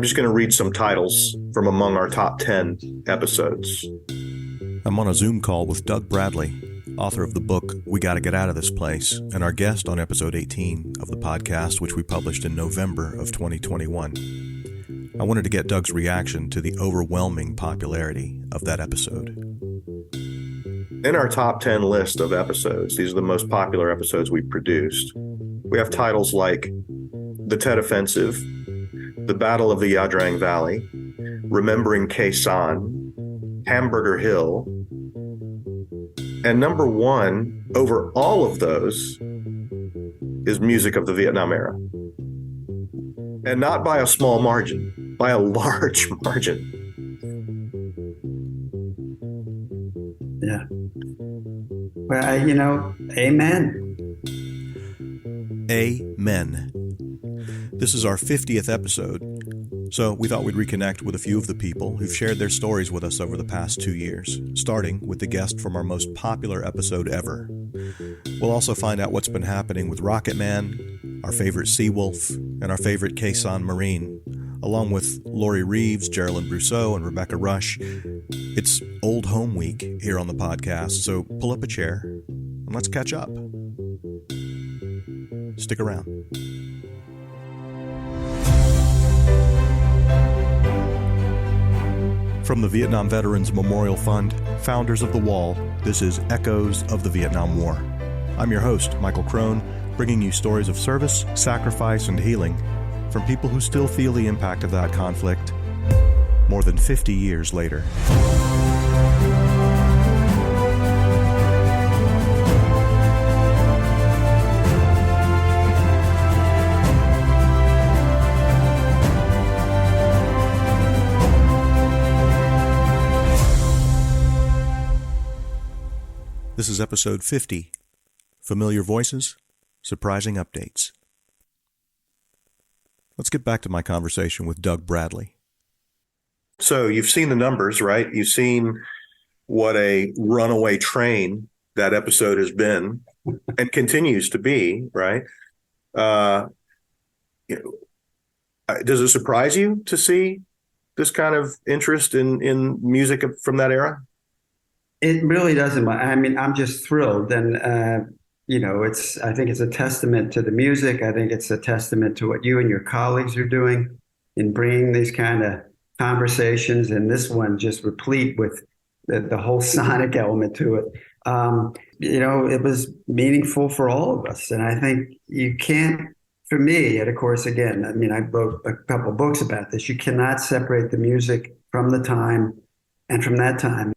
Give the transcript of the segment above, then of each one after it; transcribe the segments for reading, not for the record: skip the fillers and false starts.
just going to read some titles from among our top 10 episodes. I'm on a Zoom call with Doug Bradley, author of the book We Gotta Get Out of This Place, and our guest on episode 18 of the podcast, which we published in November of 2021. I wanted to get Doug's reaction to the overwhelming popularity of that episode. In our top 10 list of episodes, these are the most popular episodes we've produced. We have titles like The Tet Offensive, The Battle of the Yadrang Valley, Remembering Khe Sanh, Hamburger Hill, and number one over all of those is Music of the Vietnam Era. And not by a small margin, by a large margin. Yeah. Well, amen. Amen. This is our 50th episode, so we thought we'd reconnect with a few of the people who've shared their stories with us over the past 2 years, starting with the guest from our most popular episode ever. We'll also find out what's been happening with Rocket Man, our favorite Seawolf, and our favorite Khe Sanh Marine, along with Lori Reeves, Geraldine Brousseau, and Rebecca Rush. It's Old Home Week here on the podcast, so pull up a chair and let's catch up. Stick around. From the Vietnam Veterans Memorial Fund, founders of The Wall, this is Echoes of the Vietnam War. I'm your host, Michael Crone, bringing you stories of service, sacrifice, and healing from people who still feel the impact of that conflict more than 50 years later. This is episode 50. Familiar voices, surprising updates. Let's get back to my conversation with Doug Bradley. So you've seen the numbers, right? You've seen what a runaway train that episode has been and continues to be, right? Does it surprise you to see this kind of interest in music from that era? It really doesn't. I mean, I'm just thrilled. And, I think it's a testament to the music. I think it's a testament to what you and your colleagues are doing in bringing these kind of conversations. And this one just replete with the whole sonic element to it. It was meaningful for all of us. And I think you can't, for me, and of course, again, I mean, I wrote a couple of books about this. You cannot separate the music from the time and from that time.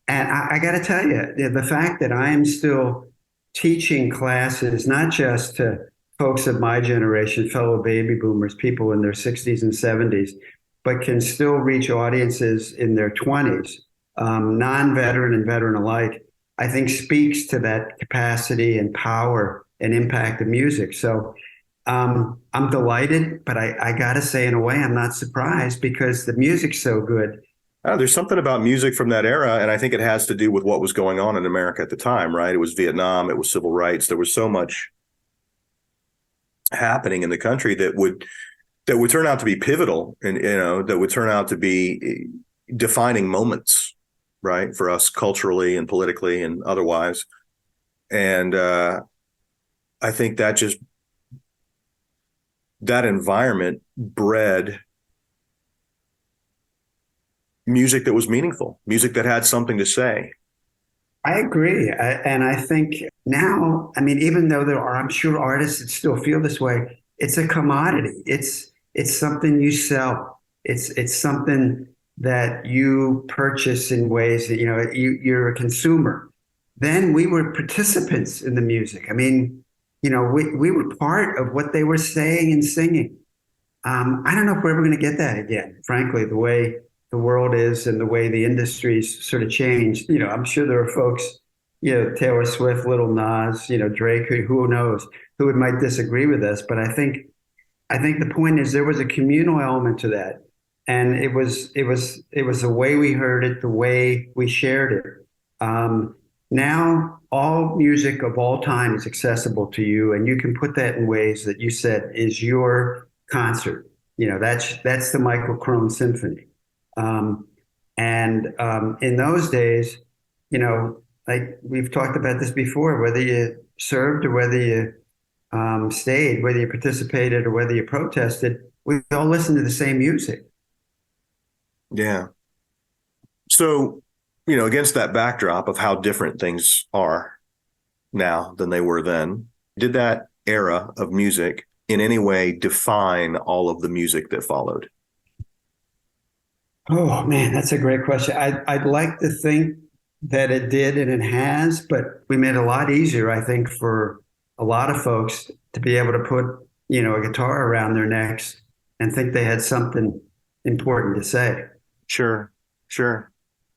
And I got to tell you, the fact that I am still teaching classes, not just to folks of my generation, fellow baby boomers, people in their 60s and 70s, but can still reach audiences in their 20s, non-veteran and veteran alike, I think speaks to that capacity and power and impact of music. So I'm delighted, but I got to say, in a way, I'm not surprised because the music's so good. There's something about music from that era, and I think it has to do with what was going on in America at the time, right? It was Vietnam, it was civil rights. There was so much happening in the country that would turn out to be pivotal, and that would turn out to be defining moments, right, for us culturally and politically and otherwise. And I think that environment bred music that was meaningful, music that had something to say. I agree. And I think now, I mean, even though there are, I'm sure, artists that still feel this way, it's a commodity. It's something you sell. It's something that you purchase in ways that, you're a consumer. Then we were participants in the music. I mean, we were part of what they were saying and singing. I don't know if we're ever going to get that again, frankly, the way the world is and the way the industry's sort of changed. I'm sure there are folks, Taylor Swift, Little Nas, Drake, who knows, who might disagree with us. But I think the point is there was a communal element to that. And it was the way we heard it, the way we shared it. Now all music of all time is accessible to you, and you can put that in ways that you said is your concert. That's the Michael Crone Symphony. And in those days, like we've talked about this before, whether you served or whether you stayed, whether you participated or whether you protested, we all listened to the same music. Yeah. So, against that backdrop of how different things are now than they were then, did that era of music in any way define all of the music that followed? Oh man, that's a great question. I'd like to think that it did and it has, but we made it a lot easier, I think, for a lot of folks to be able to put, a guitar around their necks and think they had something important to say. Sure, sure.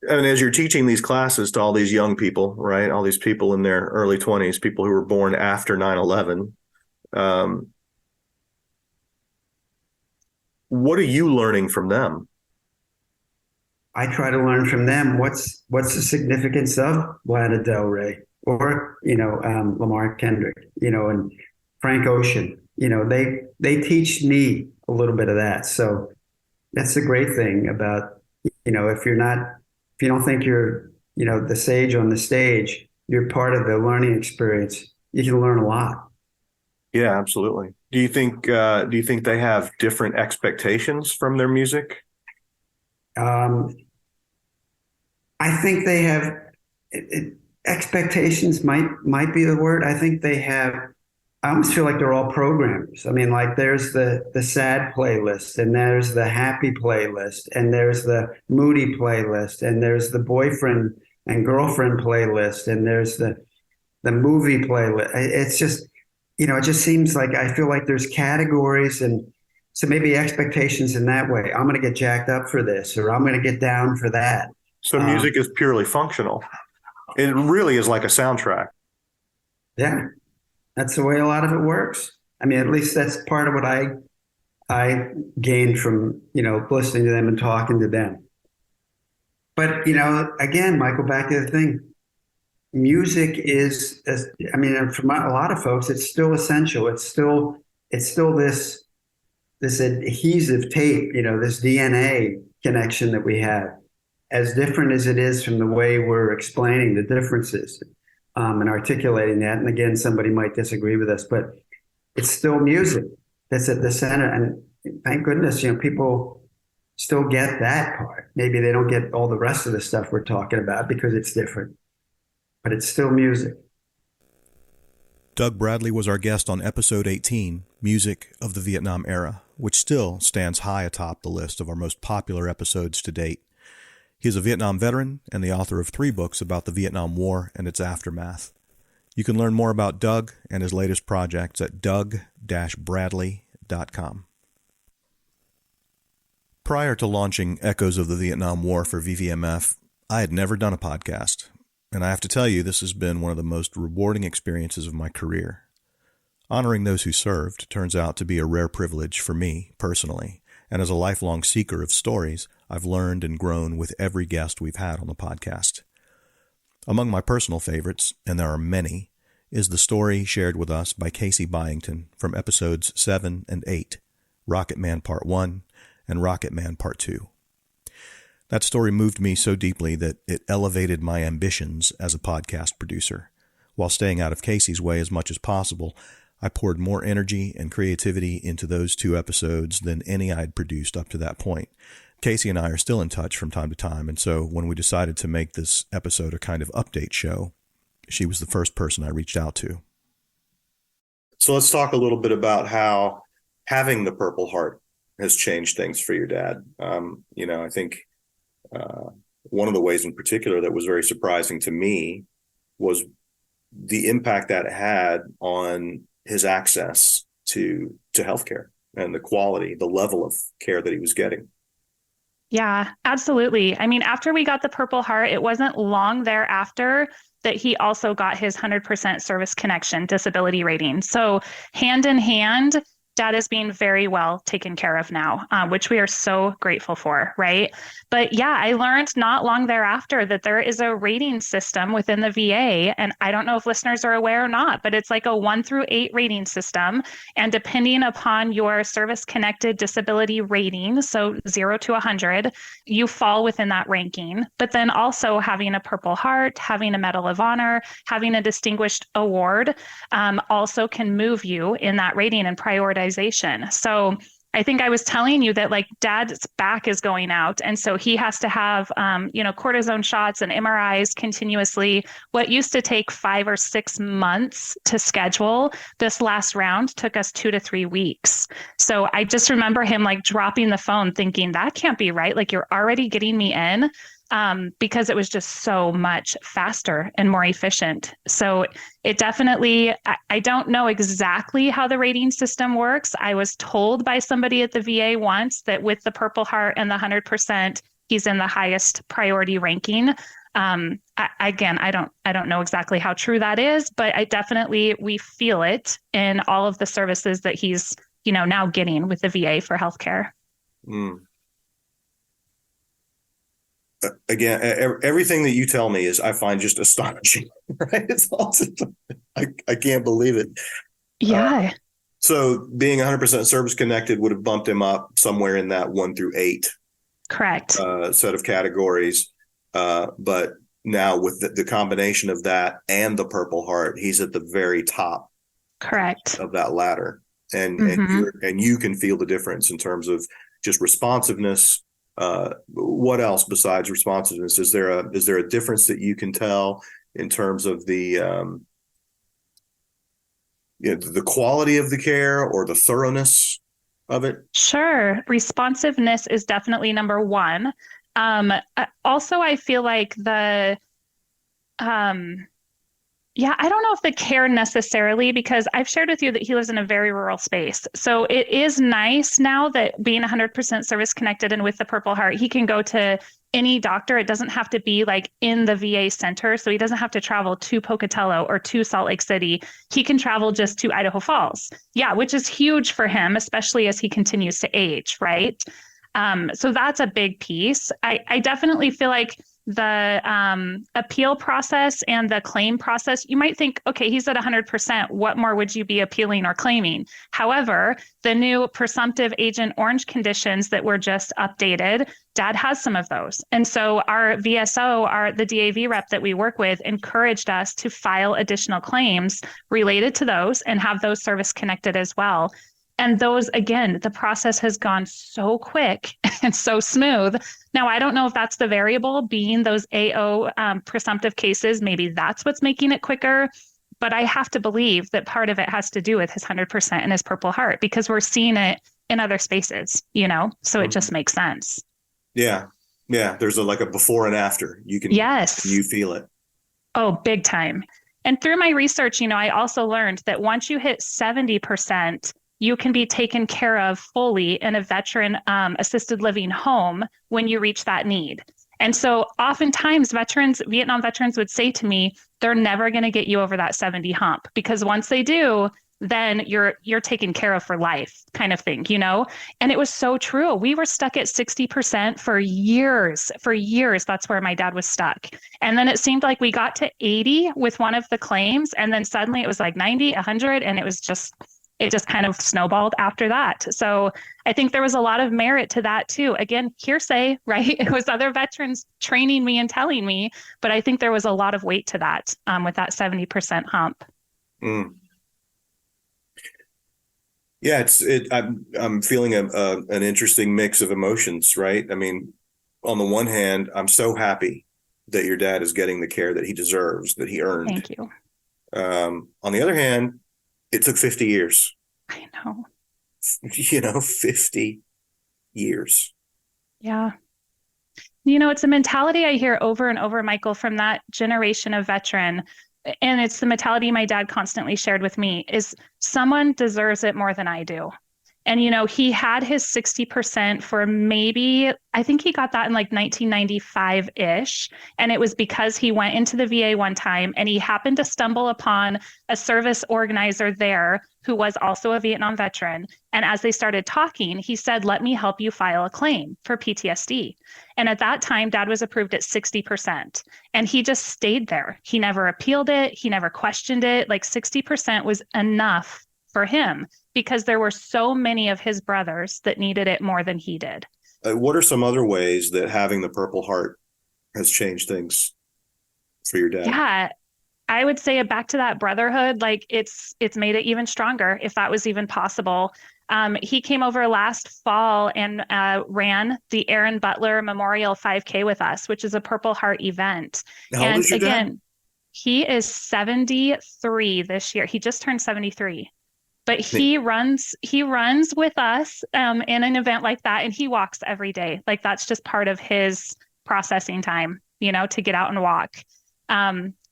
And as you're teaching these classes to all these young people, right? All these people in their early 20s, people who were born after 9/11, what are you learning from them? I try to learn from them what's the significance of Lana Del Rey or Lamar Kendrick, and Frank Ocean. They teach me a little bit of that. So that's the great thing about if you don't think you're the sage on the stage, you're part of the learning experience. You can learn a lot. Yeah, absolutely. Do you think they have different expectations from their music? I think they have expectations might be the word. I think they have. I almost feel like they're all programmers. I mean, like there's the sad playlist, and there's the happy playlist, and there's the moody playlist, and there's the boyfriend and girlfriend playlist, and there's the movie playlist. It's just, it just seems like I feel like there's categories, and so maybe expectations in that way. I'm going to get jacked up for this, or I'm going to get down for that. So music is purely functional. It really is like a soundtrack. Yeah, that's the way a lot of it works. I mean, at least that's part of what I gained from listening to them and talking to them. But again, Michael, back to the thing. Music is, I mean, for a lot of folks, it's still essential. It's still this adhesive tape. This DNA connection that we have, as different as it is from the way we're explaining the differences and articulating that. And again, somebody might disagree with us, but it's still music that's at the center. And thank goodness, people still get that part. Maybe they don't get all the rest of the stuff we're talking about because it's different, but it's still music. Doug Bradley was our guest on episode 18, Music of the Vietnam Era, which still stands high atop the list of our most popular episodes to date. He is a Vietnam veteran and the author of 3 books about the Vietnam War and its aftermath. You can learn more about Doug and his latest projects at doug-bradley.com. Prior to launching Echoes of the Vietnam War for VVMF, I had never done a podcast, and I have to tell you, this has been one of the most rewarding experiences of my career. Honoring those who served turns out to be a rare privilege for me, personally, and as a lifelong seeker of stories, I've learned and grown with every guest we've had on the podcast. Among my personal favorites, and there are many, is the story shared with us by Casey Byington from episodes 7 and 8, Rocket Man Part 1 and Rocket Man Part 2. That story moved me so deeply that it elevated my ambitions as a podcast producer. While staying out of Casey's way as much as possible, I poured more energy and creativity into those 2 episodes than any I'd produced up to that point. Casey and I are still in touch from time to time, and so when we decided to make this episode a kind of update show, she was the first person I reached out to. So let's talk a little bit about how having the Purple Heart has changed things for your dad. I think one of the ways in particular that was very surprising to me was the impact that had on his access to healthcare and the quality, the level of care that he was getting. Yeah, absolutely. I mean, after we got the Purple Heart, it wasn't long thereafter that he also got his 100% service connection disability rating. So hand in hand, Dad is being very well taken care of now, which we are so grateful for, right? But yeah, I learned not long thereafter that there is a rating system within the VA. And I don't know if listeners are aware or not, but it's like a 1 through 8 rating system. And depending upon your service connected disability rating, so 0 to 100, you fall within that ranking. But then also having a Purple Heart, having a Medal of Honor, having a distinguished award also can move you in that rating and prioritization. So I think I was telling you that like Dad's back is going out. And so he has to have, cortisone shots and MRIs continuously. What used to take 5 or 6 months to schedule, this last round took us 2 to 3 weeks. So I just remember him like dropping the phone thinking that can't be right. Like you're already getting me in. Because it was just so much faster and more efficient. So it definitely, I don't know exactly how the rating system works. I was told by somebody at the VA once that with the Purple Heart and the 100%, he's in the highest priority ranking. I don't know exactly how true that is, but we feel it in all of the services that he's, now getting with the VA for healthcare. Mm. Again, everything that you tell me is I find just astonishing, right? It's awesome. I can't believe it. Yeah. So being 100% service connected would have bumped him up somewhere in that 1 through 8 Correct. Set of categories. But now with the combination of that and the Purple Heart, he's at the very top. Correct. Of that ladder. And you can feel the difference in terms of just responsiveness. What else besides responsiveness? Is there a difference that you can tell in terms of the quality of the care or the thoroughness of it? Sure. Responsiveness is definitely number one. Also, I feel like I don't know if the care necessarily, because I've shared with you that he lives in a very rural space. So it is nice now that being 100% service connected and with the Purple Heart, he can go to any doctor. It doesn't have to be like in the VA center. So he doesn't have to travel to Pocatello or to Salt Lake City. He can travel just to Idaho Falls. Yeah, which is huge for him, especially as he continues to age, right? So that's a big piece. I definitely feel like the appeal process and the claim process, you might think, okay, he's at 100%. What more would you be appealing or claiming? However, the new presumptive Agent Orange conditions that were just updated, Dad has some of those. And so our VSO, the DAV rep that we work with, encouraged us to file additional claims related to those and have those service connected as well. And those, again, the process has gone so quick and so smooth. Now, I don't know if that's the variable being those AO presumptive cases. Maybe that's what's making it quicker. But I have to believe that part of it has to do with his 100% and his Purple Heart, because we're seeing it in other spaces, so it just makes sense. Yeah. Yeah. There's like a before and after. You feel it. Oh, big time. And through my research, I also learned that once you hit 70%, you can be taken care of fully in a veteran assisted living home when you reach that need. And so oftentimes Vietnam veterans would say to me, they're never going to get you over that 70 hump, because once they do, then you're taken care of for life, kind of thing, And it was so true. We were stuck at 60% for years. For years, that's where my dad was stuck. And then it seemed like we got to 80 with one of the claims. And then suddenly it was like 90, 100. And it just kind of snowballed after that. So I think there was a lot of merit to that too. Again, hearsay, right? It was other veterans training me and telling me, but I think there was a lot of weight to that with that 70% hump. Mm. Yeah, I'm feeling an interesting mix of emotions, right? I mean, on the one hand, I'm so happy that your dad is getting the care that he deserves, that he earned. Thank you. On the other hand, it took 50 years. I know. 50 years. Yeah. It's a mentality I hear over and over, Michael, from that generation of veteran. And it's the mentality my dad constantly shared with me is someone deserves it more than I do. And, he had his 60% for maybe, I think he got that in like 1995-ish. And it was because he went into the VA one time and he happened to stumble upon a service organizer there who was also a Vietnam veteran. And as they started talking, he said, let me help you file a claim for PTSD. And at that time, Dad was approved at 60%. And he just stayed there. He never appealed it. He never questioned it. Like 60% was enough for him because there were so many of his brothers that needed it more than he did. What are some other ways that having the Purple Heart has changed things for your dad? Yeah, I would say back to that brotherhood, like it's made it even stronger, if that was even possible. He came over last fall and ran the Aaron Butler Memorial 5K with us, which is a Purple Heart event. How old is your dad? He is 73 this year. He just turned 73. But he runs with us in an event like that, and he walks every day. Like that's just part of his processing time, to get out and walk.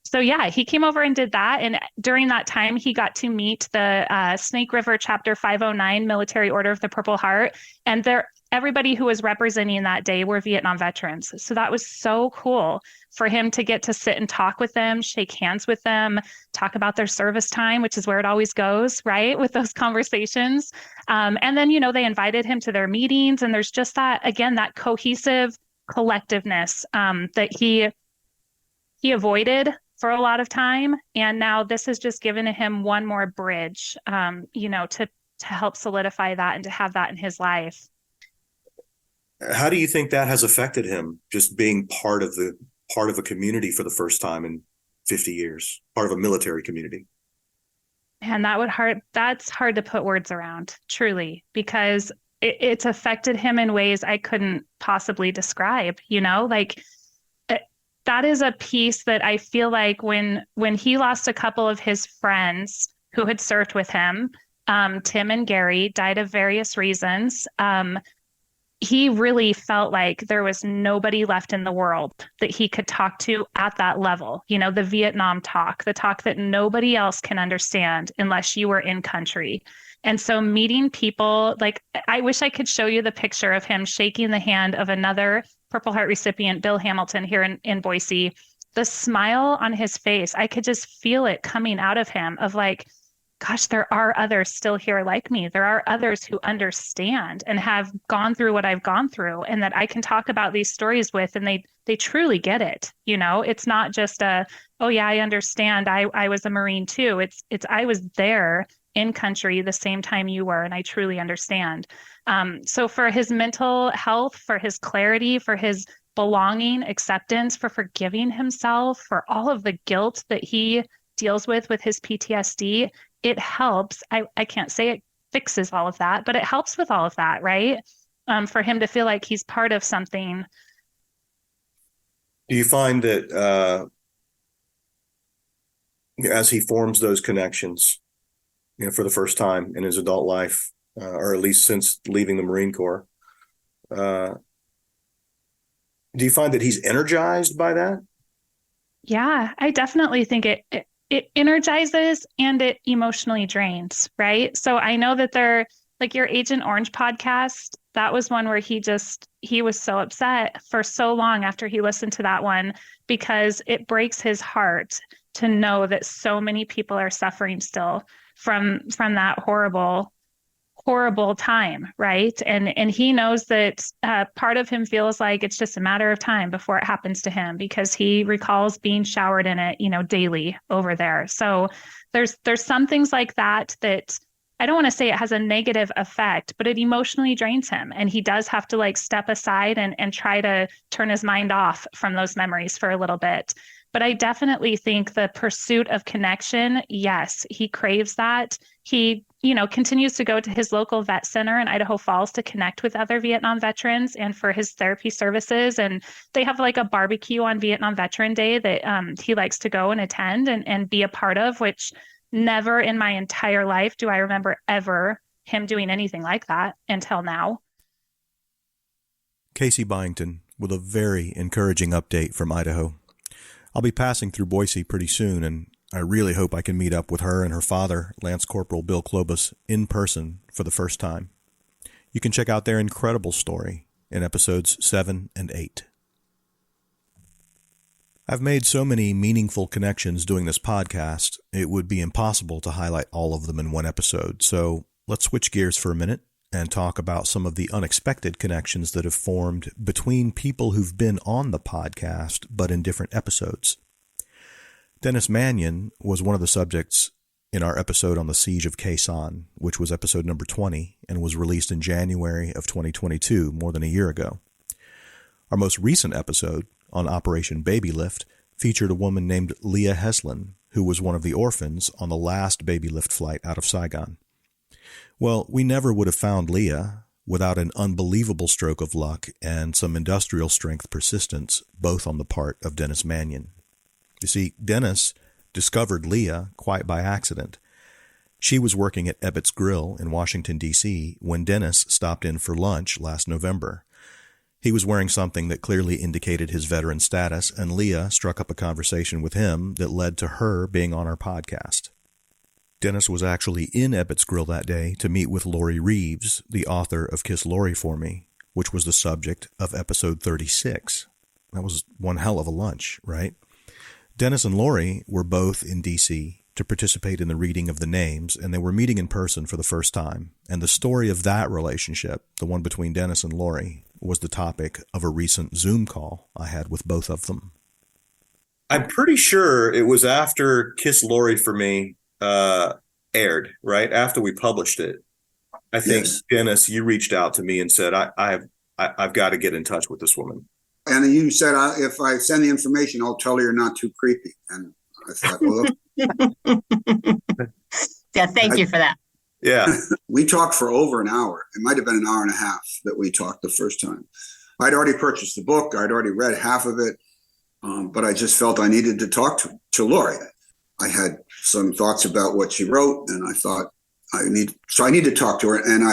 So yeah, he came over and did that. And during that time, he got to meet the Snake River Chapter 509 Military Order of the Purple Heart. And everybody who was representing that day were Vietnam veterans. So that was so cool for him to get to sit and talk with them, shake hands with them, talk about their service time, which is where it always goes, right? With those conversations. And then, they invited him to their meetings. And there's just that, again, that cohesive collectiveness that he avoided for a lot of time. And now this has just given him one more bridge, to help solidify that and to have that in his life. How do you think that has affected him, just being part of a community for the first time in 50 years, part of a military community? And that's hard to put words around, truly, because it's affected him in ways I couldn't possibly describe, that is a piece that I feel like when he lost a couple of his friends who had served with him, Tim and Gary died of various reasons. He really felt like there was nobody left in the world that he could talk to at that level. The Vietnam talk, the talk that nobody else can understand unless you were in country. And so meeting people, like I wish I could show you the picture of him shaking the hand of another Purple Heart recipient, Bill Hamilton, here in Boise. The smile on his face, I could just feel it coming out of him of like, gosh, there are others still here like me. There are others who understand and have gone through what I've gone through and that I can talk about these stories with, and they truly get it. It's not just oh yeah, I understand. I was a Marine too. It's I was there in country the same time you were, and I truly understand. So for his mental health, for his clarity, for his belonging, acceptance, for forgiving himself, for all of the guilt that he deals with his PTSD, it helps. I can't say it fixes all of that, but it helps with all of that, right? For him to feel like he's part of something. Do you find that as he forms those connections, for the first time in his adult life, or at least since leaving the Marine Corps, do you find that he's energized by that? Yeah, I definitely think it energizes and it emotionally drains, right? So I know that they're like your Agent Orange podcast. That was one where he was so upset for so long after he listened to that one, because it breaks his heart to know that so many people are suffering still from that horrible time, right? And he knows that part of him feels like it's just a matter of time before it happens to him, because he recalls being showered in it, daily over there. So there's some things like that I don't want to say it has a negative effect, but it emotionally drains him. And he does have to like step aside and try to turn his mind off from those memories for a little bit. But I definitely think the pursuit of connection, yes, he craves that. He, continues to go to his local vet center in Idaho Falls to connect with other Vietnam veterans and for his therapy services. And they have like a barbecue on Vietnam Veteran Day that he likes to go and attend and be a part of, which never in my entire life do I remember ever him doing anything like that until now. Casey Byington with a very encouraging update from Idaho. I'll be passing through Boise pretty soon, and I really hope I can meet up with her and her father, Lance Corporal Bill Klobus, in person for the first time. You can check out their incredible story in episodes 7 and 8. I've made so many meaningful connections doing this podcast, it would be impossible to highlight all of them in one episode. So let's switch gears for a minute and talk about some of the unexpected connections that have formed between people who've been on the podcast, but in different episodes. Dennis Mannion was one of the subjects in our episode on the Siege of Khe Sanh, which was episode number 20 and was released in January of 2022, more than a year ago. Our most recent episode on Operation Baby Lift featured a woman named Leah Heslin, who was one of the orphans on the last Baby Lift flight out of Saigon. Well, we never would have found Leah without an unbelievable stroke of luck and some industrial strength persistence, both on the part of Dennis Mannion. You see, Dennis discovered Leah quite by accident. She was working at Ebbets Grill in Washington, D.C. when Dennis stopped in for lunch last November. He was wearing something that clearly indicated his veteran status, and Leah struck up a conversation with him that led to her being on our podcast. Dennis was actually in Ebbets Grill that day to meet with Lori Reeves, the author of Kiss Lori for Me, which was the subject of episode 36. That was one hell of a lunch, right? Dennis and Lori were both in D.C. to participate in the reading of the names, and they were meeting in person for the first time. And the story of that relationship, the one between Dennis and Lori, was the topic of a recent Zoom call I had with both of them. I'm pretty sure it was after Kiss Lori for Me aired, right? After we published it. I think, yes. Dennis, you reached out to me and said, I've got to get in touch with this woman. And you said, if I send the information, I'll tell her you're not too creepy. And I thought, well, yeah, thank you for that. Yeah. We talked for over an hour. It might have been an hour and a half that we talked the first time. I'd already purchased the book. I'd already read half of it. But I just felt I needed to talk to Lori. I had some thoughts about what she wrote, and I thought I need to talk to her. And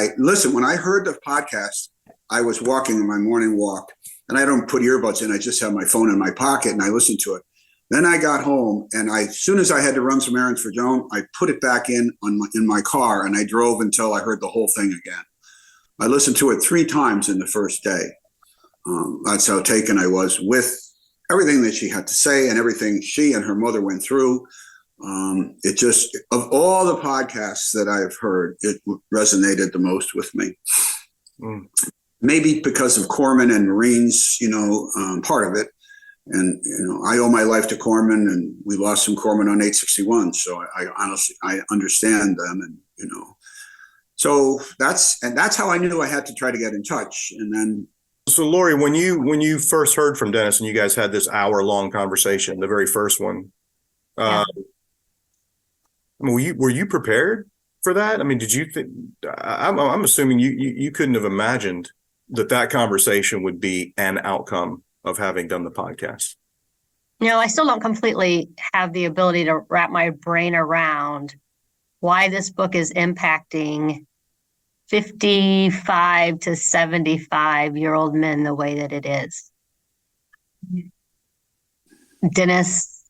when I heard the podcast, I was walking my morning walk, and I don't put earbuds in. I just have my phone in my pocket, and I listened to it. Then I got home, and as soon as I had to run some errands for Joan, I put it back in my car, and I drove until I heard the whole thing again. I listened to it 3 times in the first day. That's how taken I was with everything that she had to say and everything she and her mother went through. It just, of all the podcasts that I've heard, it resonated the most with me. Maybe because of Corman and Marines, part of it. And, I owe my life to Corman, and we lost some Corman on 861. So I understand them, and, so that's how I knew I had to try to get in touch. And then. So Lori, when you first heard from Dennis and you guys had this hour-long conversation, the very first one, yeah. Were you prepared for that? I mean, did you think? I'm assuming you couldn't have imagined that conversation would be an outcome of having done the podcast. I still don't completely have the ability to wrap my brain around why this book is impacting 55 to 75-year-old men the way that it is. Dennis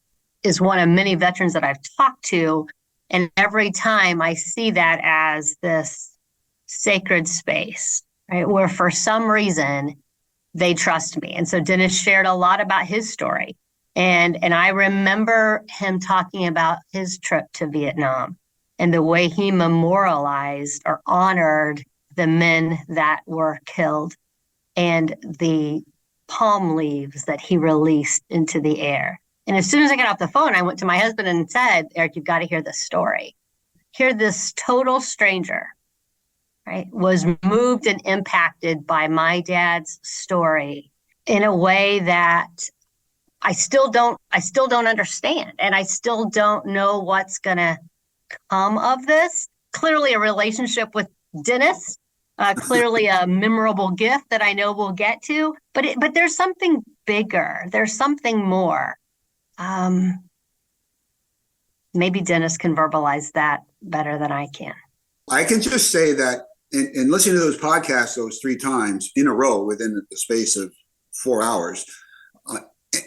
is one of many veterans that I've talked to, and every time I see that as this sacred space, right, where for some reason they trust me. And so Dennis shared a lot about his story. And I remember him talking about his trip to Vietnam and the way he memorialized or honored the men that were killed and the palm leaves that he released into the air. And as soon as I got off the phone, I went to my husband and said, Eric, you've got to hear this story. Here, this total stranger, right, was moved and impacted by my dad's story in a way that I still don't understand. And I still don't know what's going to come of this. Clearly a relationship with Dennis, clearly a memorable gift that I know we'll get to, but there's something bigger. There's something more. Maybe Dennis can verbalize that better than I can. I can just say that in listening to those podcasts those 3 times in a row within the space of 4 hours,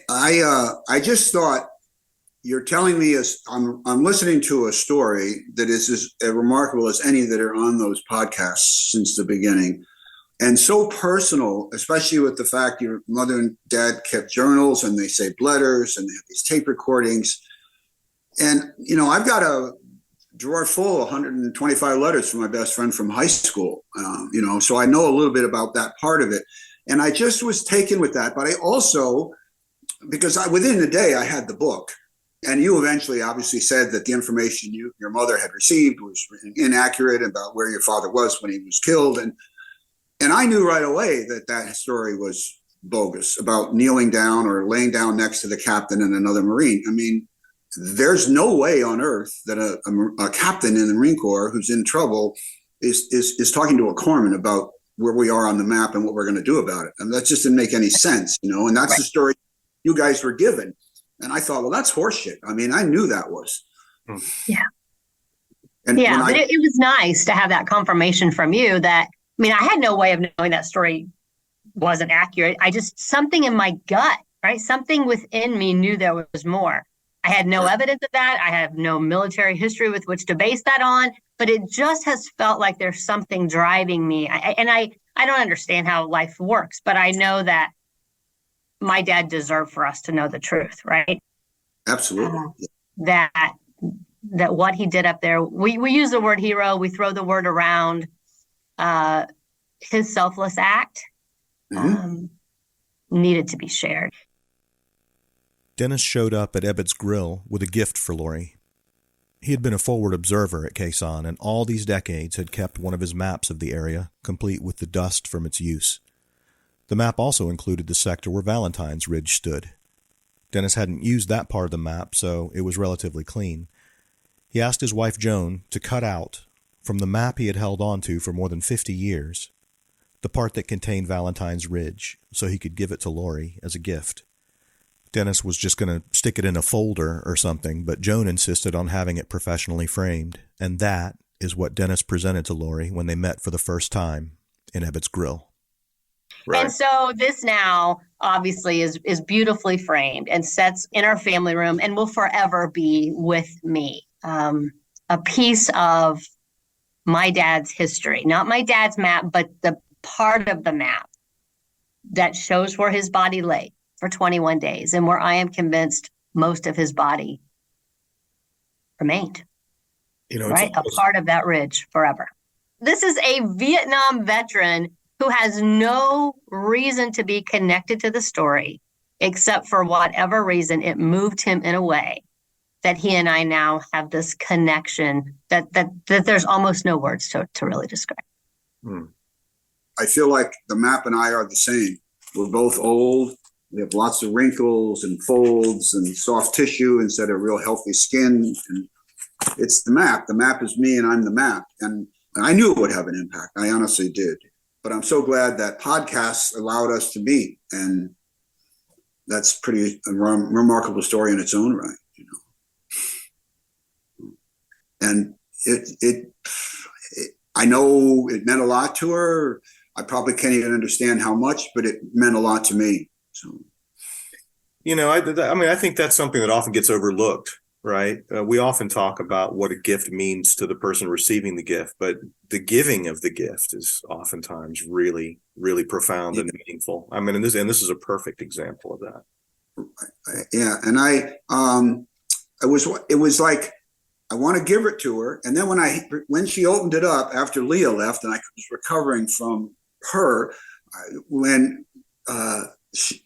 I just thought you're telling me I'm listening to a story that is as remarkable as any that are on those podcasts since the beginning, and so personal, especially with the fact your mother and dad kept journals and they saved letters and they have these tape recordings. And, I've got a drawer full of 125 letters from my best friend from high school, so I know a little bit about that part of it. And I just was taken with that. But I also, because within the day I had the book, and you eventually obviously said that the information your mother had received was inaccurate about where your father was when he was killed. And I knew right away that story was bogus about kneeling down or laying down next to the captain and another Marine. I mean, there's no way on earth that a captain in the Marine Corps who's in trouble is talking to a corpsman about where we are on the map and what we're going to do about it. And that just didn't make any sense, and that's the story you guys were given. And I thought, well, that's horseshit. I mean, I knew that was. Yeah. And yeah, but it was nice to have that confirmation from you that, I mean, I had no way of knowing that story wasn't accurate. Something in my gut, right? Something within me knew there was more. I had no evidence of that. I have no military history with which to base that on, but it just has felt like there's something driving me. I don't understand how life works, but I know that my dad deserved for us to know the truth, right? Absolutely. That what he did up there, we use the word hero, we throw the word around. His selfless act needed to be shared. Dennis showed up at Ebbets Grill with a gift for Lori. He had been a forward observer at Khe Sanh, and all these decades had kept one of his maps of the area, complete with the dust from its use. The map also included the sector where Valentine's Ridge stood. Dennis hadn't used that part of the map, so it was relatively clean. He asked his wife Joan to cut out, from the map he had held onto for more than 50 years, the part that contained Valentine's Ridge, so he could give it to Lori as a gift. Dennis was just going to stick it in a folder or something, but Joan insisted on having it professionally framed, and that is what Dennis presented to Lori when they met for the first time in Ebbets Grill. Right. And so this now obviously is beautifully framed and sits in our family room and will forever be with me. A piece of my dad's history, not my dad's map, but the part of the map that shows where his body lay for 21 days and where I am convinced most of his body remained. Right? A part of that ridge forever. This is a Vietnam veteran who has no reason to be connected to the story, except for whatever reason it moved him in a way that he and I now have this connection that there's almost no words to really describe. I feel like the map and I are the same. We're both old. We have lots of wrinkles and folds and soft tissue instead of real healthy skin. And it's the map. The map is me and I'm the map. And I knew it would have an impact. I honestly did. But I'm so glad that podcasts allowed us to meet. And that's pretty a remarkable story in its own right, And I know it meant a lot to her. I probably can't even understand how much, but it meant a lot to me. So, I think that's something that often gets overlooked, right? We often talk about what a gift means to the person receiving the gift, but the giving of the gift is oftentimes really, really profound and meaningful. I mean, and this is a perfect example of that. Yeah, and it was like, I want to give it to her. And then when she opened it up after Leah left and I was recovering from her,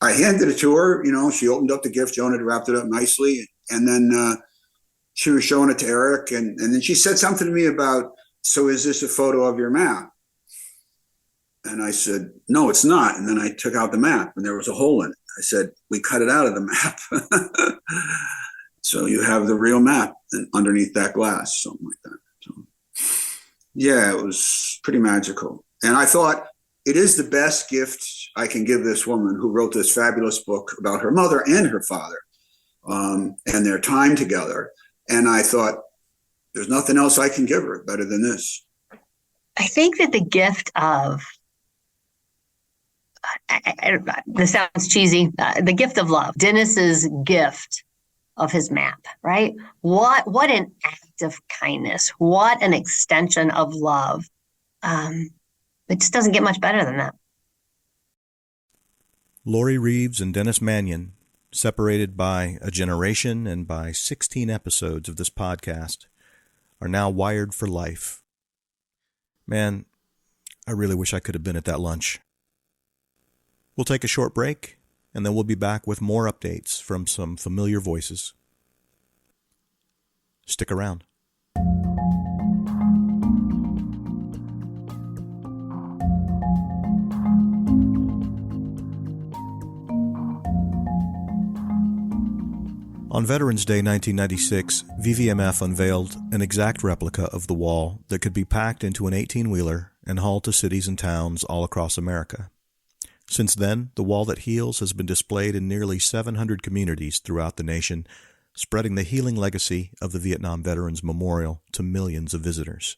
I handed it to her, she opened up the gift. Joan had wrapped it up nicely. And then she was showing it to Eric. And then she said something to me about, so is this a photo of your map? And I said, no, it's not. And then I took out the map and there was a hole in it. I said, we cut it out of the map. So you have the real map underneath that glass, something like that. So, yeah, it was pretty magical. And I thought it is the best gift I can give this woman who wrote this fabulous book about her mother and her father and their time together. And I thought, there's nothing else I can give her better than this. I think that the gift of, this sounds cheesy, the gift of love, Dennis's gift of his map, right? What an act of kindness. What an extension of love. It just doesn't get much better than that. Lori Reeves and Dennis Mannion, separated by a generation and by 16 episodes of this podcast, are now wired for life. Man, I really wish I could have been at that lunch. We'll take a short break, and then we'll be back with more updates from some familiar voices. Stick around. On Veterans Day 1996, VVMF unveiled an exact replica of the wall that could be packed into an 18-wheeler and hauled to cities and towns all across America. Since then, the wall that heals has been displayed in nearly 700 communities throughout the nation, spreading the healing legacy of the Vietnam Veterans Memorial to millions of visitors.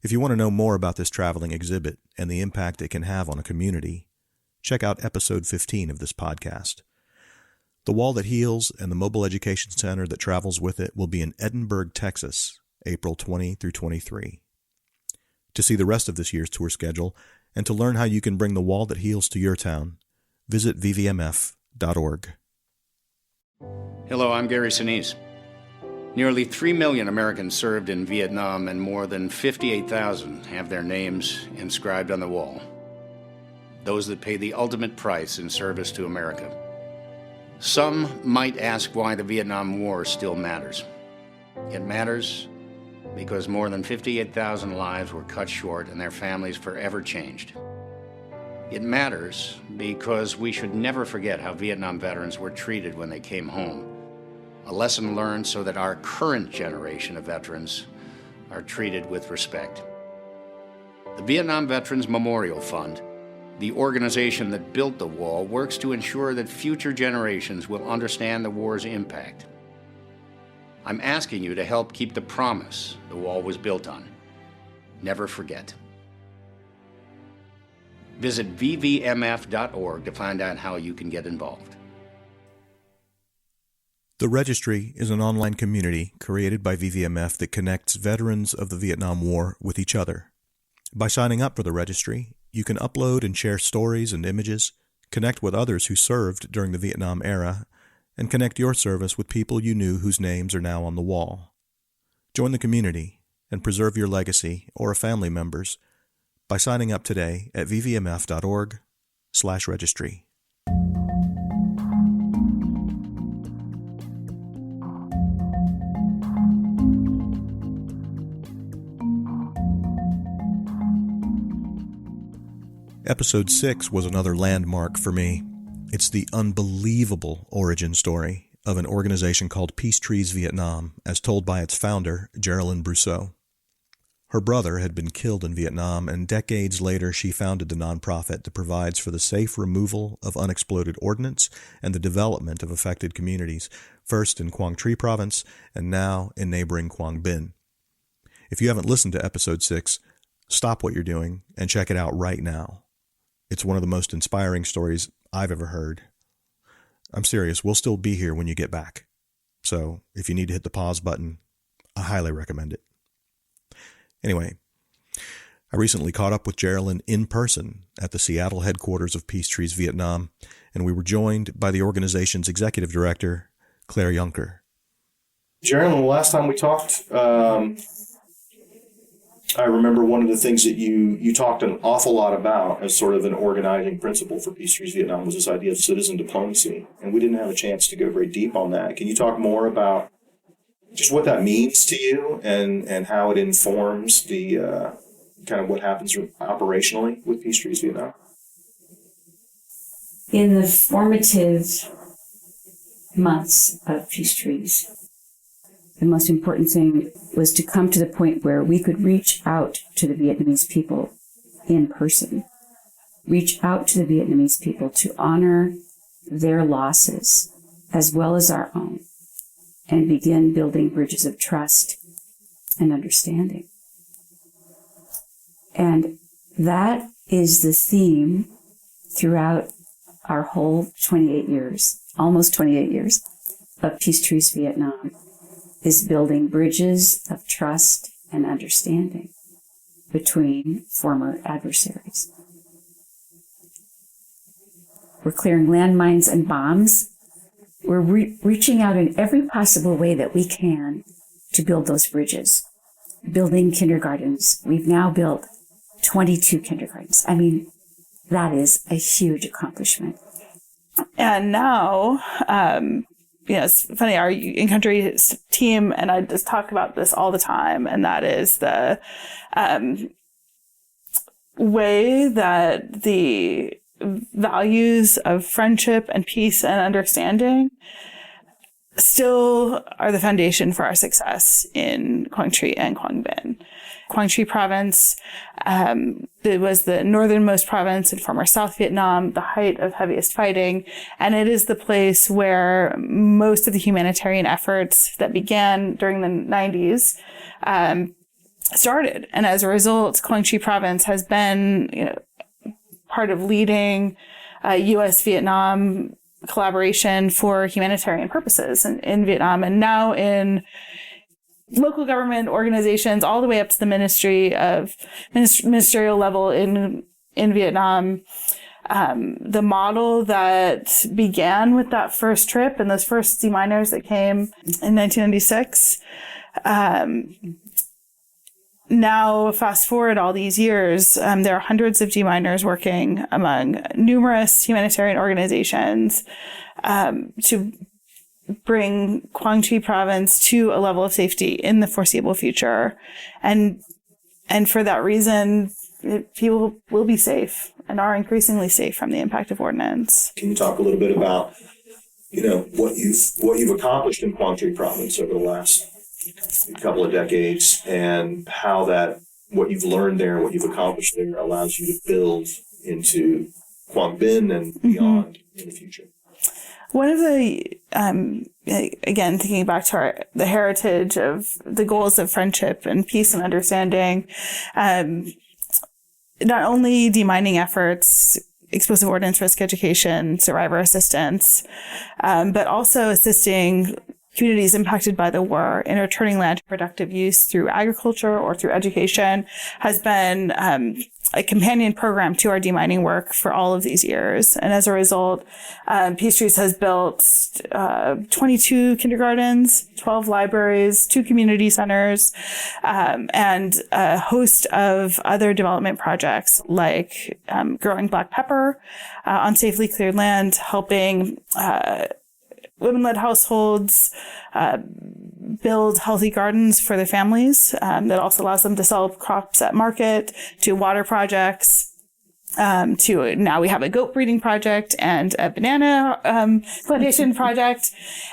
If you want to know more about this traveling exhibit and the impact it can have on a community, check out episode 15 of this podcast. The Wall That Heals and the Mobile Education Center that travels with it will be in Edinburgh, Texas, April 20 through 23. To see the rest of this year's tour schedule and to learn how you can bring the Wall That Heals to your town, visit vvmf.org. Hello, I'm Gary Sinise. Nearly 3 million Americans served in Vietnam, and more than 58,000 have their names inscribed on the wall. Those that pay the ultimate price in service to America. Some might ask why the Vietnam War still matters. It matters because more than 58,000 lives were cut short and their families forever changed. It matters because we should never forget how Vietnam veterans were treated when they came home. A lesson learned so that our current generation of veterans are treated with respect. The Vietnam Veterans Memorial Fund, the organization that built the wall, works to ensure that future generations will understand the war's impact. I'm asking you to help keep the promise the wall was built on. Never forget. Visit vvmf.org to find out how you can get involved. The Registry is an online community created by VVMF that connects veterans of the Vietnam War with each other. By signing up for the Registry, you can upload and share stories and images, connect with others who served during the Vietnam era, and connect your service with people you knew whose names are now on the wall. Join the community and preserve your legacy or a family member's by signing up today at vvmf.org/registry. Episode 6 was another landmark for me. It's the unbelievable origin story of an organization called Peace Trees Vietnam, as told by its founder, Geraldine Brousseau. Her brother had been killed in Vietnam, and decades later she founded the nonprofit that provides for the safe removal of unexploded ordnance and the development of affected communities, first in Quang Tri Province and now in neighboring Quang Binh. If you haven't listened to Episode 6, stop what you're doing and check it out right now. It's one of the most inspiring stories I've ever heard. I'm serious, we'll still be here when you get back. So if you need to hit the pause button, I highly recommend it. Anyway, I recently caught up with Geraldine in person at the Seattle headquarters of Peace Trees Vietnam, and we were joined by the organization's executive director, Claire Juncker. Geraldine, the last time we talked, I remember one of the things that you talked an awful lot about as sort of an organizing principle for Peace Trees Vietnam was this idea of citizen diplomacy, and we didn't have a chance to go very deep on that. Can you talk more about just what that means to you and how it informs the kind of what happens operationally with Peace Trees Vietnam? In the formative months of Peace Trees, the most important thing was to come to the point where we could reach out to the Vietnamese people in person, reach out to the Vietnamese people to honor their losses as well as our own, and begin building bridges of trust and understanding. And that is the theme throughout our whole 28 years, almost 28 years of Peace Trees Vietnam is building bridges of trust and understanding between former adversaries. We're clearing landmines and bombs. We're reaching out in every possible way that we can to build those bridges. Building kindergartens. We've now built 22 kindergartens. I mean, that is a huge accomplishment. And now, it's funny, our in-country team and I just talk about this all the time, and that is the way that the values of friendship and peace and understanding still are the foundation for our success in Quang Tri and Quang Binh. Quang Tri province, it was the northernmost province in former South Vietnam, the height of heaviest fighting, and it is the place where most of the humanitarian efforts that began during the 90s started. And as a result, Quang Tri province has been part of leading U.S.-Vietnam collaboration for humanitarian purposes in Vietnam, and now in local government organizations all the way up to the ministerial level in Vietnam. The model that began with that first trip and those first deminers that came in 1996, now, fast forward all these years, there are hundreds of deminers working among numerous humanitarian organizations to bring Quang Tri province to a level of safety in the foreseeable future. And for that reason, people will be safe and are increasingly safe from the impact of ordnance. Can you talk a little bit about, what you've accomplished in Quang Tri province over the last couple of decades, and how what you've learned there, what you've accomplished there, allows you to build into Quang Binh and beyond in the future? One of the, again, thinking back to the heritage of the goals of friendship and peace and understanding, not only demining efforts, explosive ordnance risk education, survivor assistance, but also assisting communities impacted by the war in returning land to productive use through agriculture or through education has been a companion program to our demining work for all of these years. And as a result, Peace Trees has built 22 kindergartens, 12 libraries, 2 community centers, and a host of other development projects like growing black pepper on safely cleared land, helping women-led households build healthy gardens for their families. That also allows them to sell crops at market, to water projects, to now we have a goat breeding project and a banana plantation project.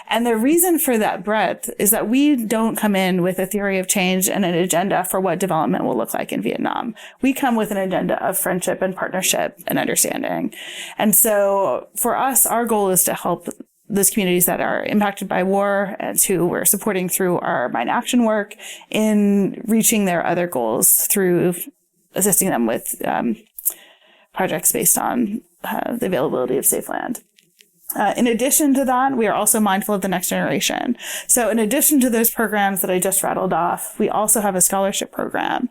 And the reason for that breadth is that we don't come in with a theory of change and an agenda for what development will look like in Vietnam. We come with an agenda of friendship and partnership and understanding. And so for us, our goal is to help those communities that are impacted by war and who we're supporting through our mine action work in reaching their other goals through assisting them with projects based on the availability of safe land. In addition to that, we are also mindful of the next generation. So in addition to those programs that I just rattled off, we also have a scholarship program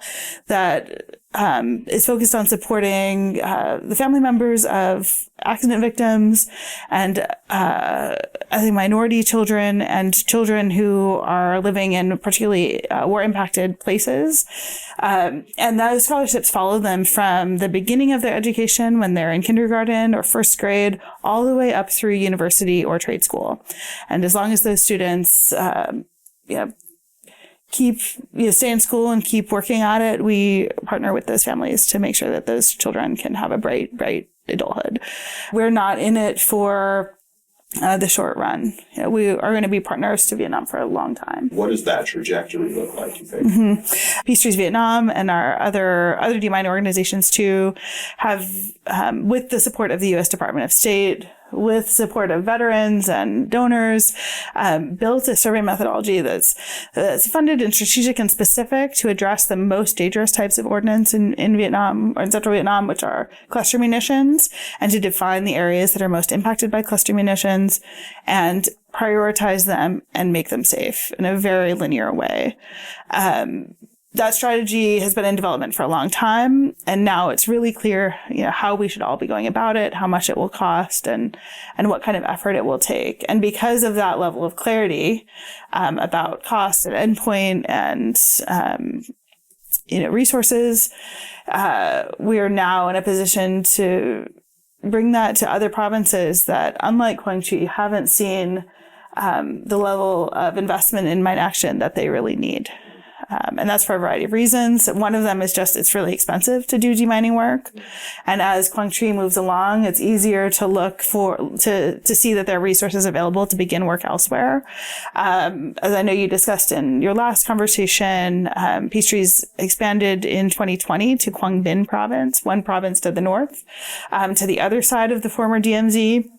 that is focused on supporting the family members of accident victims and I think minority children and children who are living in particularly war-impacted places. And those scholarships follow them from the beginning of their education when they're in kindergarten or first grade all the way up through university or trade school. And as long as those students stay in school and keep working at it, we partner with those families to make sure that those children can have a bright adulthood. We're not in it for the short run. We are going to be partners to Vietnam for a long time. What does that trajectory look like, you think? Peace Trees Vietnam and our other demine organizations too have, with the support of the U.S. Department of State, with support of veterans and donors, built a survey methodology that's funded and strategic and specific to address the most dangerous types of ordnance in Vietnam or in central Vietnam, which are cluster munitions, and to define the areas that are most impacted by cluster munitions and prioritize them, and make them safe in a very linear way. That strategy has been in development for a long time, and now it's really clear, how we should all be going about it, how much it will cost, and what kind of effort it will take. And because of that level of clarity about cost and endpoint and resources, we are now in a position to bring that to other provinces that, unlike Guangxi, haven't seen the level of investment in mine action that they really need. And that's for a variety of reasons. One of them is just it's really expensive to do demining work. And as Guangxi moves along, it's easier to look to see that there are resources available to begin work elsewhere. As I know you discussed in your last conversation, Peace expanded in 2020 to Quang Binh province, one province to the north, to the other side of the former DMZ.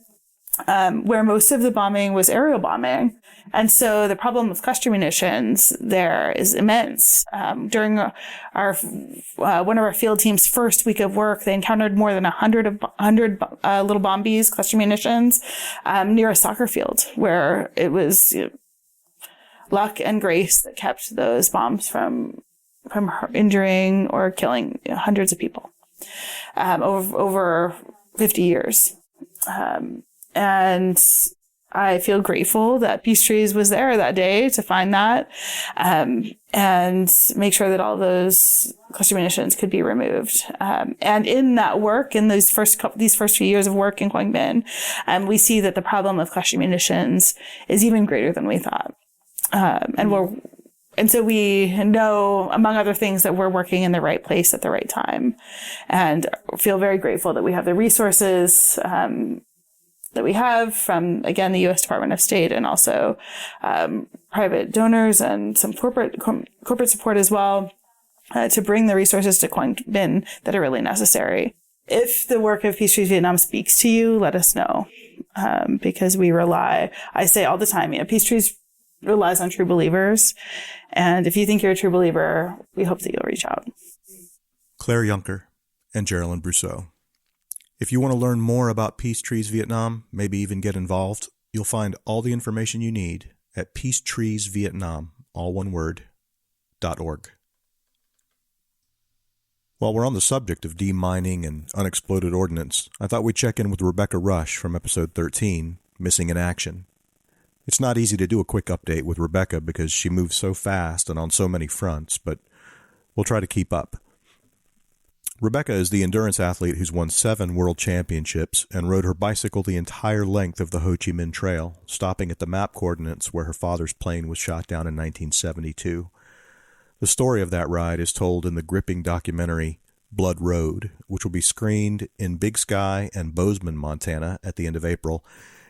Where most of the bombing was aerial bombing. And so the problem of cluster munitions there is immense. During one of our field team's first week of work, they encountered more than 100 little bombies, cluster munitions, near a soccer field, where it was luck and grace that kept those bombs from injuring or killing hundreds of people over 50 years. And I feel grateful that Peace Trees was there that day to find that and make sure that all those cluster munitions could be removed. And in that work, in these first few years of work in Quang Binh, we see that the problem of cluster munitions is even greater than we thought. And so we know, among other things, that we're working in the right place at the right time, and feel very grateful that we have the resources that we have from, again, the U.S. Department of State, and also private donors and some corporate support as well, to bring the resources to Quang Binh that are really necessary. If the work of Peace Trees Vietnam speaks to you, let us know, because we rely, I say all the time, Peace Trees relies on true believers. And if you think you're a true believer, we hope that you'll reach out. Claire Juncker and Geraldine Brousseau. If you want to learn more about Peace Trees Vietnam, maybe even get involved, you'll find all the information you need at peacetreesvietnam, all one word, .org. While we're on the subject of demining and unexploded ordnance, I thought we'd check in with Rebecca Rush from episode 13, Missing in Action. It's not easy to do a quick update with Rebecca because she moves so fast and on so many fronts, but we'll try to keep up. Rebecca is the endurance athlete who's won 7 world championships and rode her bicycle the entire length of the Ho Chi Minh Trail, stopping at the map coordinates where her father's plane was shot down in 1972. The story of that ride is told in the gripping documentary Blood Road, which will be screened in Big Sky and Bozeman, Montana at the end of April,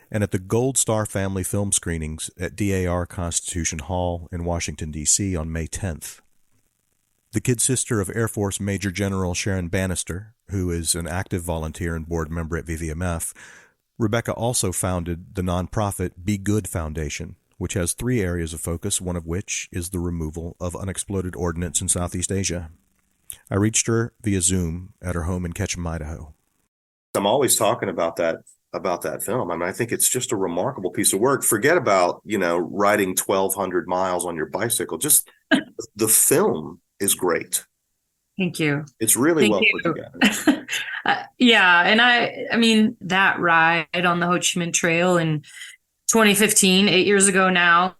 and at the Gold Star Family Film Screenings at DAR Constitution Hall in Washington, D.C. on May 10th. The kid sister of Air Force Major General Sharon Bannister, who is an active volunteer and board member at VVMF, Rebecca also founded the nonprofit Be Good Foundation, which has 3 areas of focus, one of which is the removal of unexploded ordnance in Southeast Asia. I reached her via Zoom at her home in Ketchum, Idaho. I'm always talking about that film. I mean, I think it's just a remarkable piece of work. Forget about, riding 1,200 miles on your bicycle. Just the film is great. Thank you. It's really Thank well you. put together. Yeah. And I mean, that ride on the Ho Chi Minh Trail in 2015, 8 years ago now,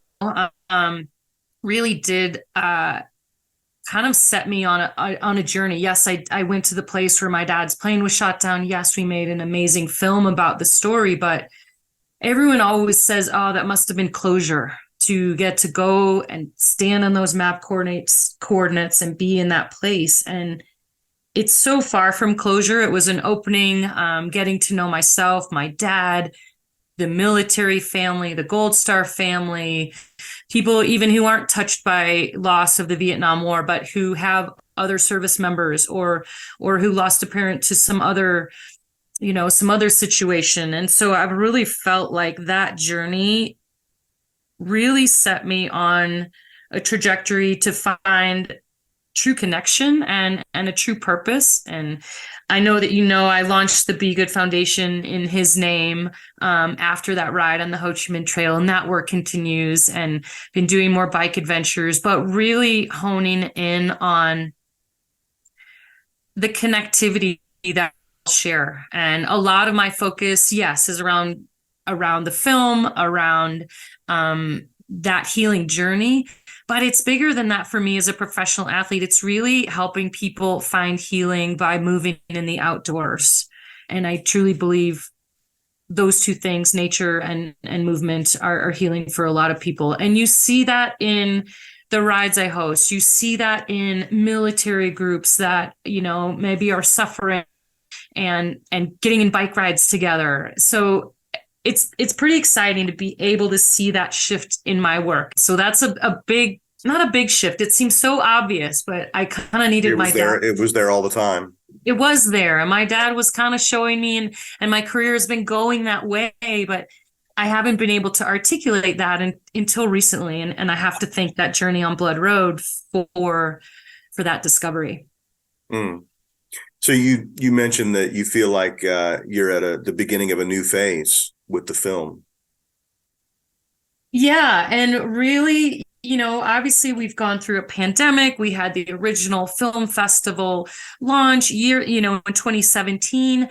really did kind of set me on a journey. Yes, I went to the place where my dad's plane was shot down. Yes, we made an amazing film about the story, but everyone always says, oh, that must have been closure to get to go and stand on those map coordinates and be in that place. And it's so far from closure. It was an opening, getting to know myself, my dad, the military family, the Gold Star family, people even who aren't touched by loss of the Vietnam War, but who have other service members or who lost a parent to some other situation. And so I've really felt like that journey really set me on a trajectory to find true connection and a true purpose. And I know that, I launched the Be Good Foundation in his name after that ride on the Ho Chi Minh Trail, and that work continues, and been doing more bike adventures, but really honing in on the connectivity that I'll share. And a lot of my focus, yes, is around the film, around that healing journey. But it's bigger than that for me as a professional athlete. It's really helping people find healing by moving in the outdoors. And I truly believe those two things, nature and movement, are healing for a lot of people. And you see that in the rides I host. You see that in military groups that, maybe are suffering and getting in bike rides together. So it's pretty exciting to be able to see that shift in my work. So that's a big, not a big shift. It seems so obvious, but I kind of needed my dad. It was there all the time. It was there. And my dad was kind of showing me, and my career has been going that way, but I haven't been able to articulate that until recently. And I have to thank that journey on Blood Road for that discovery. Mm. So you mentioned that you feel like you're at the beginning of a new phase with the film. Yeah. And really, obviously we've gone through a pandemic. We had the original film festival launch year, in 2017.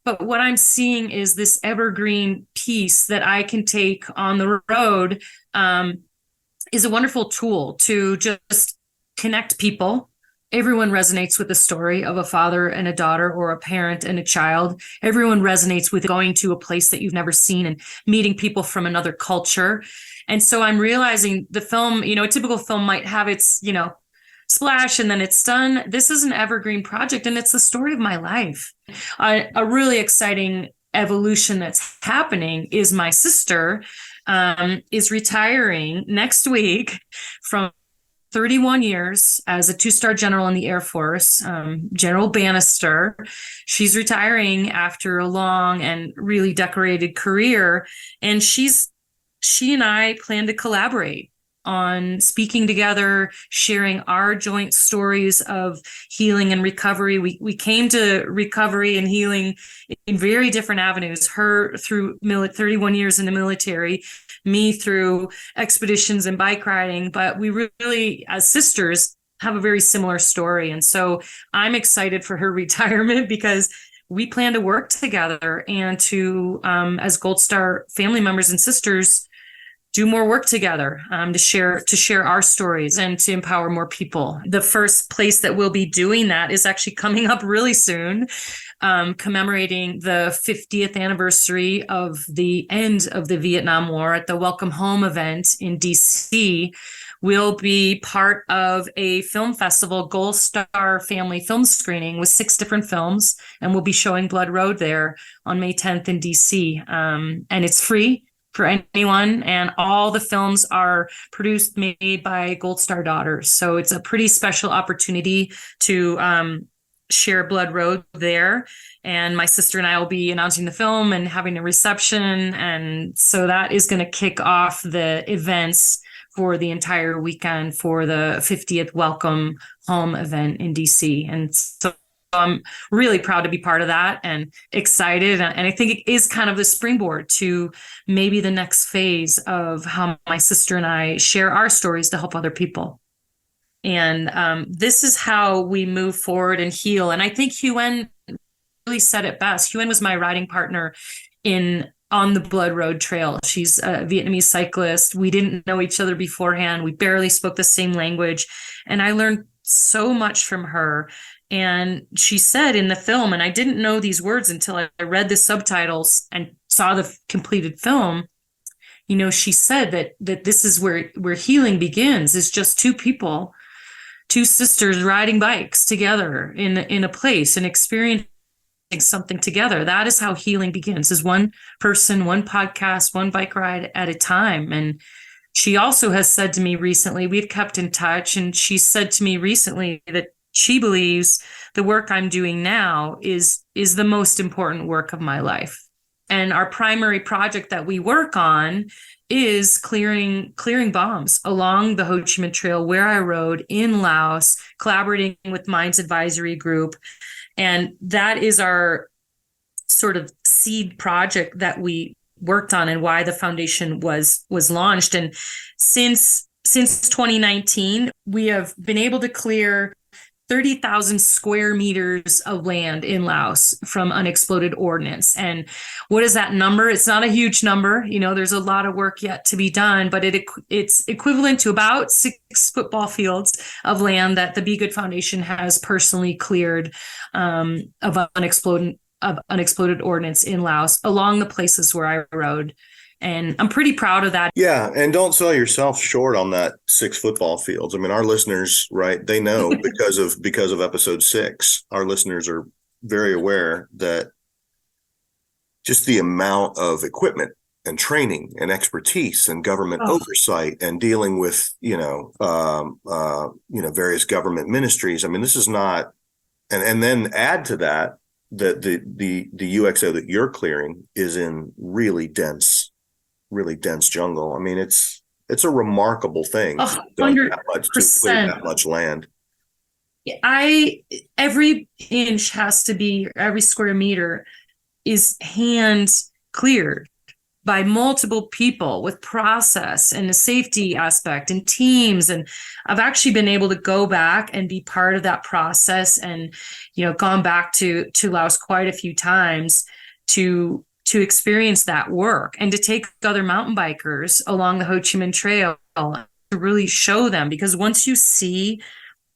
But what I'm seeing is this evergreen piece that I can take on the road is a wonderful tool to just connect people. Everyone resonates with the story of a father and a daughter, or a parent and a child. Everyone resonates with going to a place that you've never seen and meeting people from another culture. And so I'm realizing the film, a typical film might have its, splash and then it's done. This is an evergreen project, and it's the story of my life. A really exciting evolution that's happening is my sister is retiring next week from 31 years as a 2-star general in the Air Force, General Bannister. She's retiring after a long and really decorated career. And she and I plan to collaborate on speaking together, sharing our joint stories of healing and recovery. We came to recovery and healing in very different avenues. Her through 31 years in the military, me through expeditions and bike riding. But we really, as sisters, have a very similar story. And so I'm excited for her retirement because we plan to work together and to, as Gold Star family members and sisters, do more work together to share our stories and to empower more people. The first place that we'll be doing that is actually coming up really soon, commemorating the 50th anniversary of the end of the Vietnam War at the Welcome Home event in DC. We'll be part of a film festival, Gold Star Family Film Screening, with 6 different films, and we'll be showing Blood Road there on May 10th in DC. And it's free for anyone, and all the films are made by Gold Star daughters. So it's a pretty special opportunity to share Blood Road there. And my sister and I will be announcing the film and having a reception. And so that is going to kick off the events for the entire weekend for the 50th Welcome Home event in DC. And so I'm really proud to be part of that and excited. And I think it is kind of the springboard to maybe the next phase of how my sister and I share our stories to help other people. And this is how we move forward and heal. And I think Huen really said it best. Huen was my riding partner on the Blood Road Trail. She's a Vietnamese cyclist. We didn't know each other beforehand. We barely spoke the same language. And I learned so much from her. And she said in the film, and I didn't know these words until I read the subtitles and saw the completed film, she said that this is where healing begins, is just 2 people, 2 sisters riding bikes together in a place and experiencing something together. That is how healing begins, is one person, one podcast, one bike ride at a time. And she also has said to me recently, we've kept in touch, and she said to me recently that she believes the work I'm doing now is the most important work of my life. And our primary project that we work on is clearing bombs along the Ho Chi Minh Trail where I rode in Laos, collaborating with Mines Advisory Group. And that is our sort of seed project that we worked on and why the foundation was launched. And since 2019, we have been able to clear 30,000 square meters of land in Laos from unexploded ordnance. And what is that number? It's not a huge number. There's a lot of work yet to be done, but it's equivalent to about 6 football fields of land that the Be Good Foundation has personally cleared of unexploded ordnance in Laos along the places where I rode. And I'm pretty proud of that. Yeah. And don't sell yourself short on that 6 football fields. I mean, our listeners, right, they know because of episode 6, our listeners are very aware that just the amount of equipment and training and expertise and government oversight and dealing with, various government ministries. I mean, this is not, and then add to that the UXO that you're clearing is in really dense jungle. I mean, it's a remarkable thing. 100%. To clear that much land. Every inch has to be, every square meter is hand cleared by multiple people with process and a safety aspect and teams. And I've actually been able to go back and be part of that process and, gone back to Laos quite a few times to experience that work and to take other mountain bikers along the Ho Chi Minh Trail to really show them, because once you see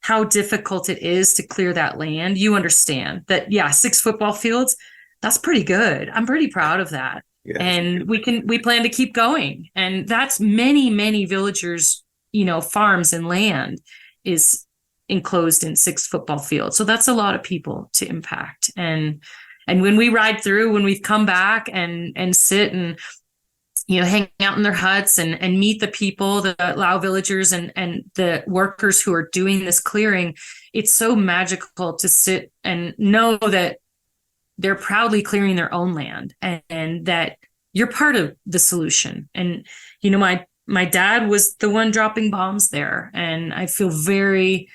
how difficult it is to clear that land, you understand that, 6 football fields, that's pretty good. I'm pretty proud of that. Yeah. And we plan to keep going. And that's many villagers, farms and land is enclosed in 6 football fields. So that's a lot of people to impact. And when we ride through, when we've come back and sit and, hang out in their huts and meet the people, the Lao villagers and the workers who are doing this clearing, it's so magical to sit and know that they're proudly clearing their own land and that you're part of the solution. And, my dad was the one dropping bombs there. And I feel very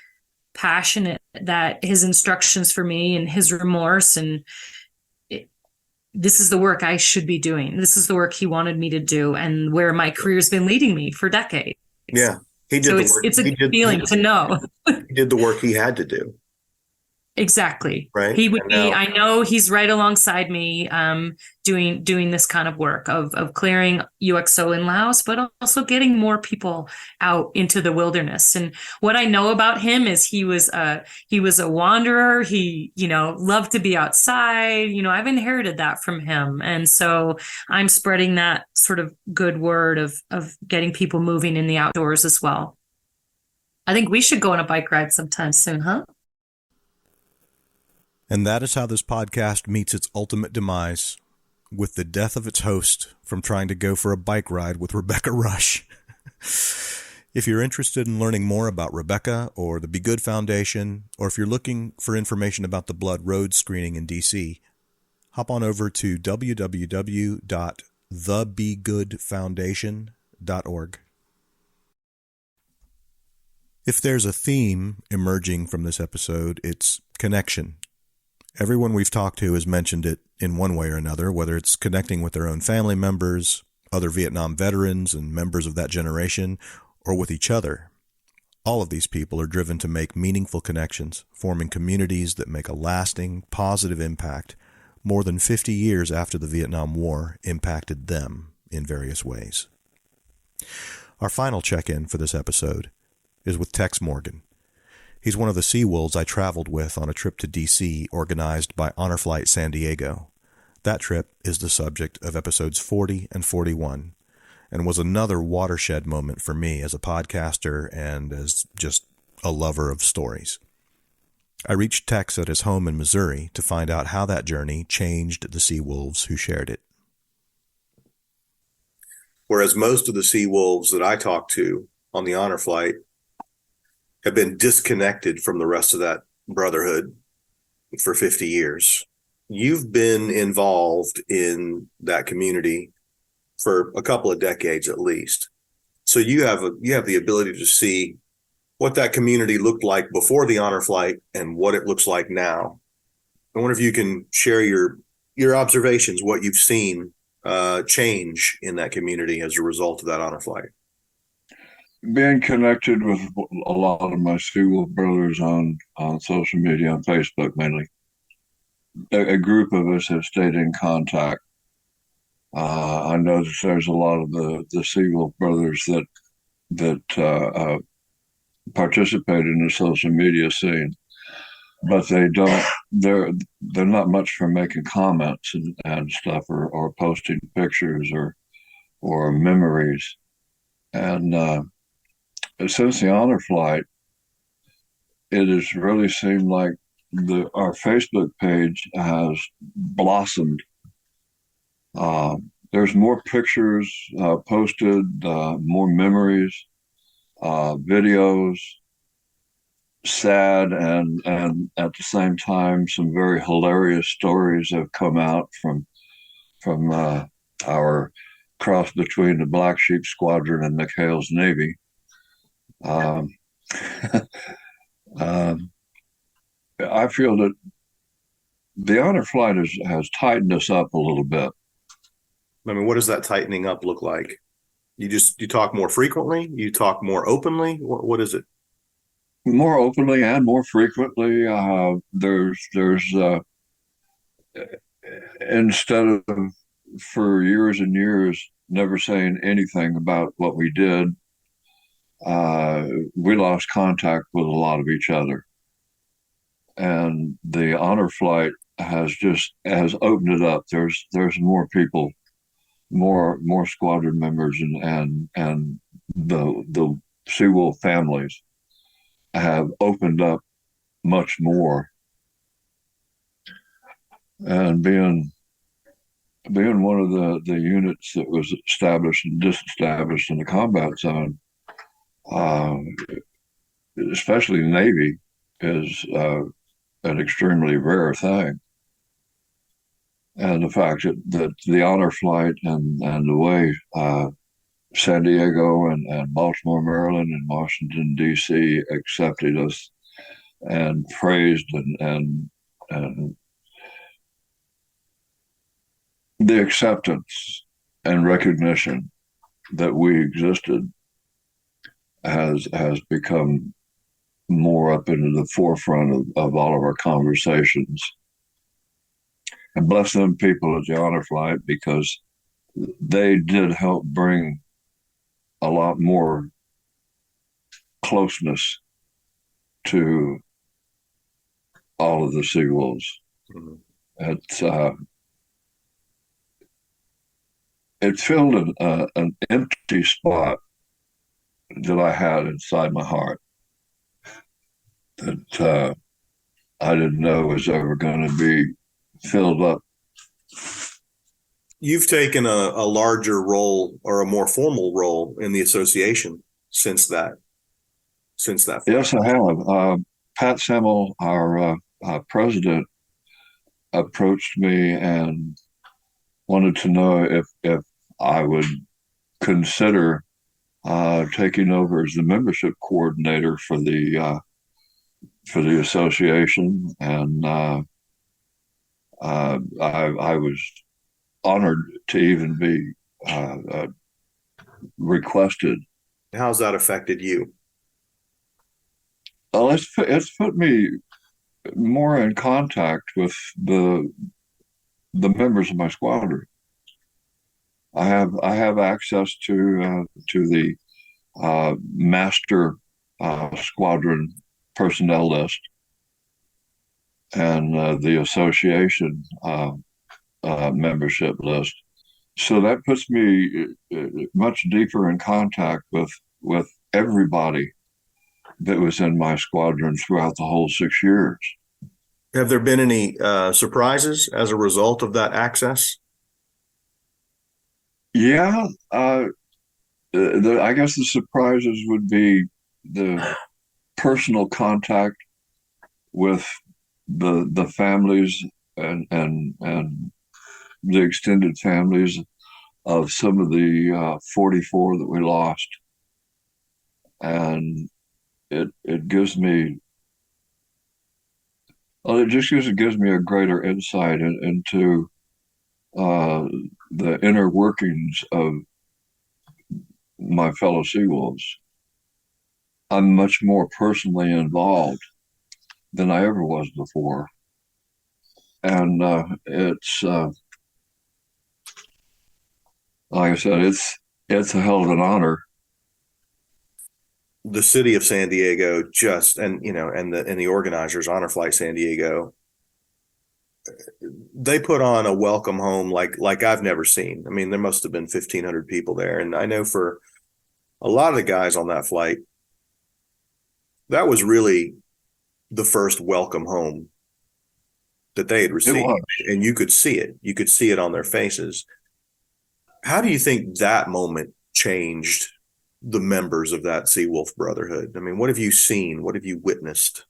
passionate that his instructions for me and his remorse and this is the work I should be doing. This is the work he wanted me to do and where my career's been leading me for decades. Yeah. He did so the it's, work. it's a good feeling to know. He did the work he had to do. Exactly. Right. He would be, I know he's right alongside me, doing this kind of work of clearing UXO in Laos, but also getting more people out into the wilderness. And what I know about him is he was a wanderer. He, loved to be outside. I've inherited that from him. And so I'm spreading that sort of good word of getting people moving in the outdoors as well. I think we should go on a bike ride sometime soon, huh? And that is how this podcast meets its ultimate demise, with the death of its host from trying to go for a bike ride with Rebecca Rush. If you're interested in learning more about Rebecca or the Be Good Foundation, or if you're looking for information about the Blood Road screening in D.C., hop on over to www.thebegoodfoundation.org. If there's a theme emerging from this episode, it's connection. Everyone we've talked to has mentioned it in one way or another, whether it's connecting with their own family members, other Vietnam veterans and members of that generation, or with each other. All of these people are driven to make meaningful connections, forming communities that make a lasting, positive impact more than 50 years after the Vietnam War impacted them in various ways. Our final check-in for this episode is with Tex Morgan. He's one of the Sea Wolves I traveled with on a trip to D.C. organized by Honor Flight San Diego. That trip is the subject of episodes 40 and 41, and was another watershed moment for me as a podcaster and as just a lover of stories. I reached Tex at his home in Missouri to find out how that journey changed the Sea Wolves who shared it. Whereas most of the Sea Wolves that I talked to on the Honor Flight have been disconnected from the rest of that brotherhood for 50 years. You've been involved in that community for a couple of decades at least. So you have the ability to see what that community looked like before the honor flight and what it looks like now. I wonder if you can share your observations, what you've seen change in that community as a result of that honor flight. Being connected with a lot of my Seawolf brothers on social media, on Facebook mainly, a group of us have stayed in contact. I know that there's a lot of the Seawolf brothers that participate in the social media scene, but they're not much for making comments and stuff, or posting pictures or memories. And since the honor flight, it has really seemed like our Facebook page has blossomed. There's more pictures posted, more memories, videos, sad and at the same time some very hilarious stories have come out from our cross between the Black Sheep Squadron and McHale's Navy. I feel that the honor flight has tightened us up a little bit. I mean, what does that tightening up look like? You talk more frequently? You talk more openly? What is it? More openly and more frequently. There's instead of for years and years never saying anything about what we did, we lost contact with a lot of each other. And the honor flight has opened it up. There's more people, more squadron members, and the Seawolf families have opened up much more. And being one of the units that was established and disestablished in the combat zone, especially the Navy, is an extremely rare thing. And the fact that the honor flight and the way San Diego and Baltimore, Maryland, and Washington, D.C. accepted us and praised and the acceptance and recognition that we existed has become more up into the forefront of all of our conversations. And bless them people at the honor flight, because they did help bring a lot more closeness to all of the Seawolves. Mm-hmm. It filled an empty spot that I had inside my heart that I didn't know was ever going to be filled up. You've taken a larger role, or a more formal role, in the association since that. Yes, I have. Pat Semmel, our president, approached me and wanted to know if I would consider taking over as the membership coordinator for the association, and I was honored to even be requested. How's that affected you? Well, it's put me more in contact with the members of my squadron. I have access to the master squadron personnel list and the association membership list. So that puts me much deeper in contact with everybody that was in my squadron throughout the whole 6 years. Have there been any surprises as a result of that access? Yeah, I guess the surprises would be the personal contact with the families and the extended families of some of the 44 that we lost. And it gives me, well, it just gives me a greater insight into the inner workings of my fellow Seawolves. I'm much more personally involved than I ever was before. And it's, like I said, it's a hell of an honor. The city of San Diego and the organizers, Honor Flight San Diego, they put on a welcome home like I've never seen. I mean, there must have been 1,500 people there. And I know for a lot of the guys on that flight, that was really the first welcome home that they had received. And you could see it. You could see it on their faces. How do you think that moment changed the members of that Seawolf Brotherhood? I mean, what have you seen? What have you witnessed?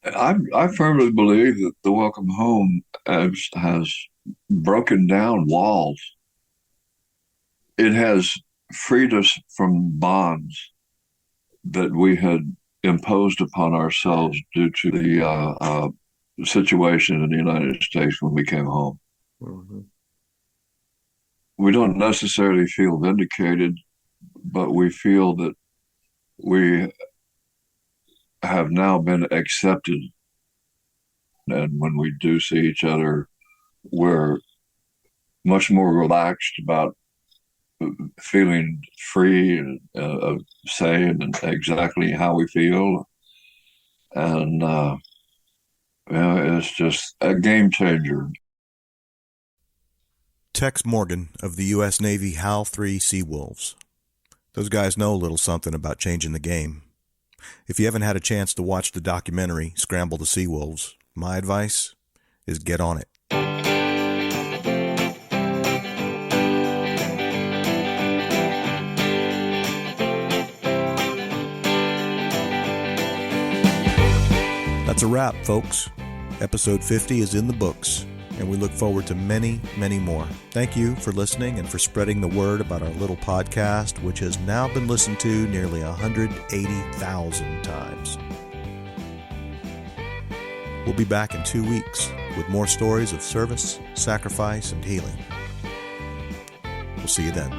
I firmly believe that the welcome home has broken down walls. It has freed us from bonds that we had imposed upon ourselves due to the situation in the United States when we came home. Mm-hmm. We don't necessarily feel vindicated, but we feel that we have now been accepted. And when we do see each other, we're much more relaxed about feeling free and saying exactly how we feel. And it's just a game changer. Tex Morgan of the U.S. Navy HAL 3 Seawolves. Those guys know a little something about changing the game. If you haven't had a chance to watch the documentary, Scramble the Seawolves, my advice is get on it. That's a wrap, folks. Episode 50 is in the books, and we look forward to many, many more. Thank you for listening and for spreading the word about our little podcast, which has now been listened to nearly 180,000 times. We'll be back in 2 weeks with more stories of service, sacrifice, and healing. We'll see you then.